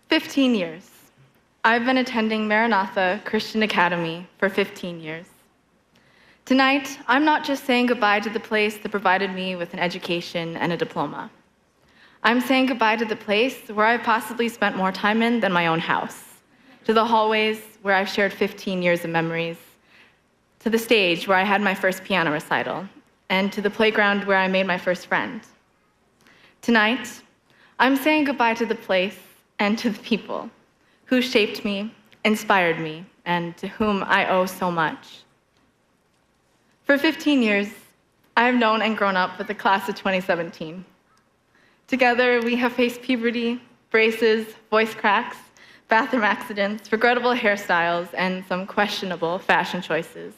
15 years. I've been attending Maranatha Christian Academy for 15 years. Tonight, I'm not just saying goodbye to the place that provided me with an education and a diploma. I'm saying goodbye to the place where I've possibly spent more time in than my own house, to the hallways where I've shared 15 years of memories, to the stage where I had my first piano recital, and to the playground where I made my first friend. Tonight, I'm saying goodbye to the place and to the people who shaped me, inspired me, and to whom I owe so much. For 15 years, I have known and grown up with the class of 2017. Together, we have faced puberty, braces, voice cracks, bathroom accidents, regrettable hairstyles, and some questionable fashion choices.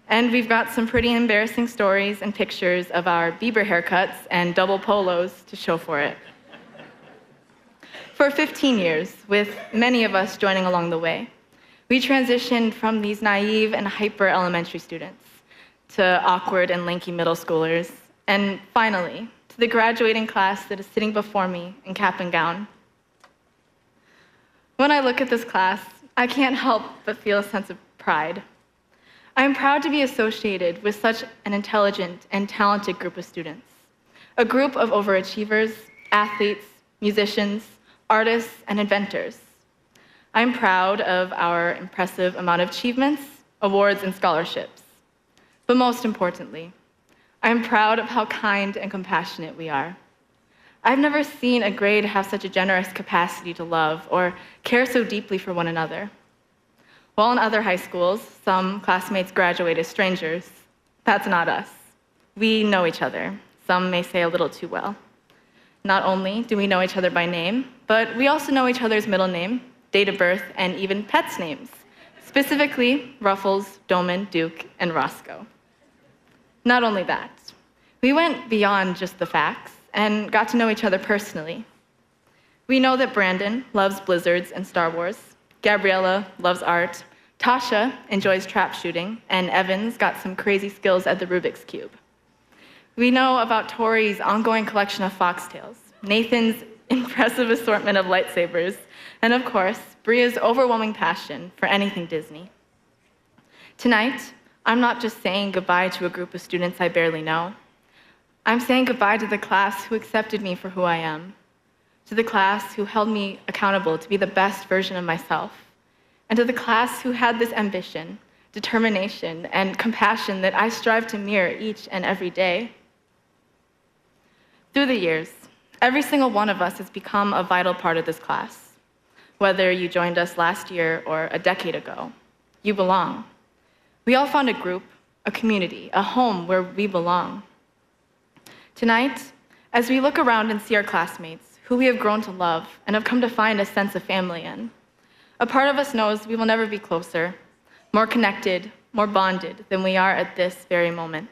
And we've got some pretty embarrassing stories and pictures of our Bieber haircuts and double polos to show for it. For 15 years, with many of us joining along the way, we transitioned from these naive and hyper elementary students to awkward and lanky middle schoolers, and finally, to the graduating class that is sitting before me in cap and gown. When I look at this class, I can't help but feel a sense of pride. I am proud to be associated with such an intelligent and talented group of students, a group of overachievers, athletes, musicians, artists, and inventors. I'm proud of our impressive amount of achievements, awards, and scholarships. But most importantly, I'm proud of how kind and compassionate we are. I've never seen a grade have such a generous capacity to love or care so deeply for one another. While in other high schools, some classmates graduate as strangers, that's not us. We know each other, some may say a little too well. Not only do we know each other by name, but we also know each other's middle name, date of birth, and even pets' names, specifically Ruffles, Doman, Duke, and Roscoe. Not only that, we went beyond just the facts and got to know each other personally. We know that Brandon loves blizzards and Star Wars, Gabriella loves art, Tasha enjoys trap shooting, and Evan's got some crazy skills at the Rubik's Cube. We know about Tori's ongoing collection of foxtails, Nathan's impressive assortment of lightsabers, and of course, Bria's overwhelming passion for anything Disney. Tonight, I'm not just saying goodbye to a group of students I barely know. I'm saying goodbye to the class who accepted me for who I am, to the class who held me accountable to be the best version of myself, and to the class who had this ambition, determination, and compassion that I strive to mirror each and every day. Through the years, every single one of us has become a vital part of this class. Whether you joined us last year or a decade ago, you belong. We all found a group, a community, a home where we belong. Tonight, as we look around and see our classmates, who we have grown to love and have come to find a sense of family in, a part of us knows we will never be closer, more connected, more bonded than we are at this very moment.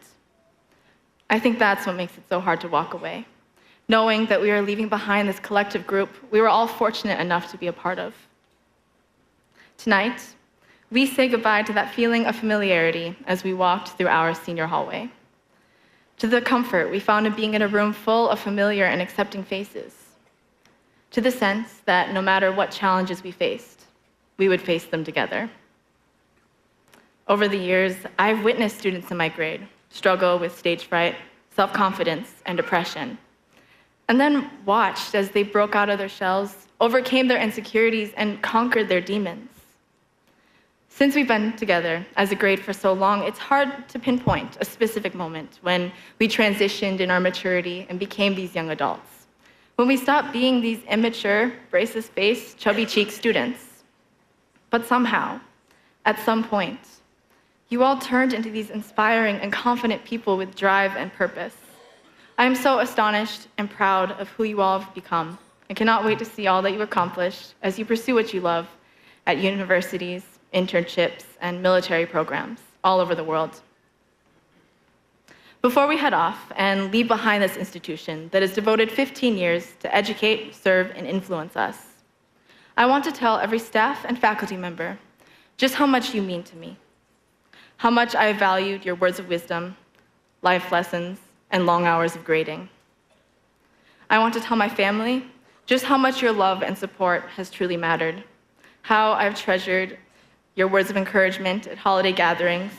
I think that's what makes it so hard to walk away, knowing that we are leaving behind this collective group we were all fortunate enough to be a part of. Tonight, we say goodbye to that feeling of familiarity as we walked through our senior hallway, to the comfort we found in being in a room full of familiar and accepting faces, to the sense that no matter what challenges we faced, we would face them together. Over the years, I've witnessed students in my grade struggle with stage fright, self-confidence, and depression, and then watched as they broke out of their shells, overcame their insecurities, and conquered their demons. Since we've been together as a grade for so long, it's hard to pinpoint a specific moment when we transitioned in our maturity and became these young adults, when we stopped being these immature, braces-faced, chubby-cheeked students. But somehow, at some point, you all turned into these inspiring and confident people with drive and purpose. I am so astonished and proud of who you all have become, and cannot wait to see all that you've accomplished as you pursue what you love at universities, internships, and military programs all over the world. Before we head off and leave behind this institution that has devoted 15 years to educate, serve, and influence us, I want to tell every staff and faculty member just how much you mean to me, how much I have valued your words of wisdom, life lessons, and long hours of grading. I want to tell my family just how much your love and support has truly mattered, how I've treasured your words of encouragement at holiday gatherings,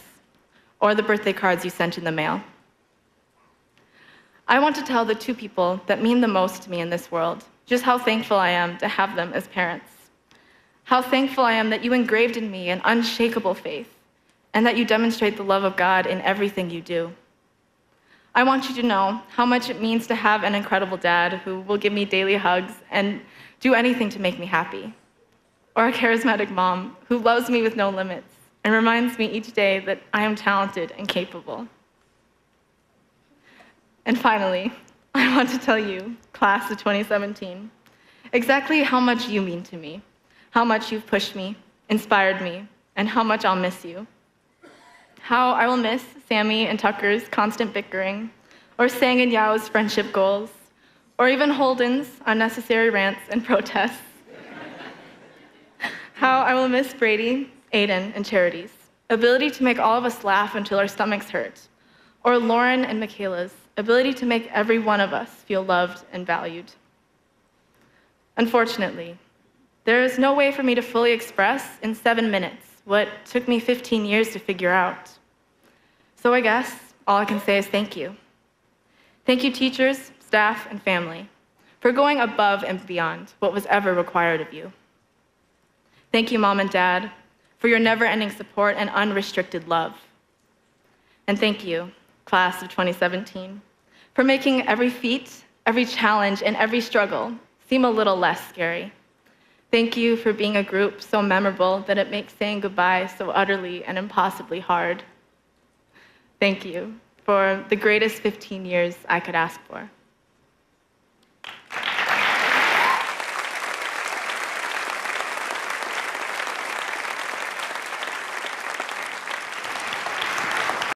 or the birthday cards you sent in the mail. I want to tell the two people that mean the most to me in this world just how thankful I am to have them as parents. How thankful I am that you engraved in me an unshakable faith, and that you demonstrate the love of God in everything you do. I want you to know how much it means to have an incredible dad who will give me daily hugs and do anything to make me happy, or a charismatic mom who loves me with no limits and reminds me each day that I am talented and capable. And finally, I want to tell you, class of 2017, exactly how much you mean to me, how much you've pushed me, inspired me, and how much I'll miss you. How I will miss Sammy and Tucker's constant bickering, or Sang and Yao's friendship goals, or even Holden's unnecessary rants and protests. How I will miss Brady, Aiden, and Charity's ability to make all of us laugh until our stomachs hurt, or Lauren and Mikayla's ability to make every one of us feel loved and valued. Unfortunately, there is no way for me to fully express in 7 minutes what took me 15 years to figure out. So I guess all I can say is thank you. Thank you, teachers, staff, and family, for going above and beyond what was ever required of you. Thank you, Mom and Dad, for your never-ending support and unrestricted love. And thank you, class of 2017, for making every feat, every challenge, and every struggle seem a little less scary. Thank you for being a group so memorable that it makes saying goodbye so utterly and impossibly hard. Thank you for the greatest 15 years I could ask for.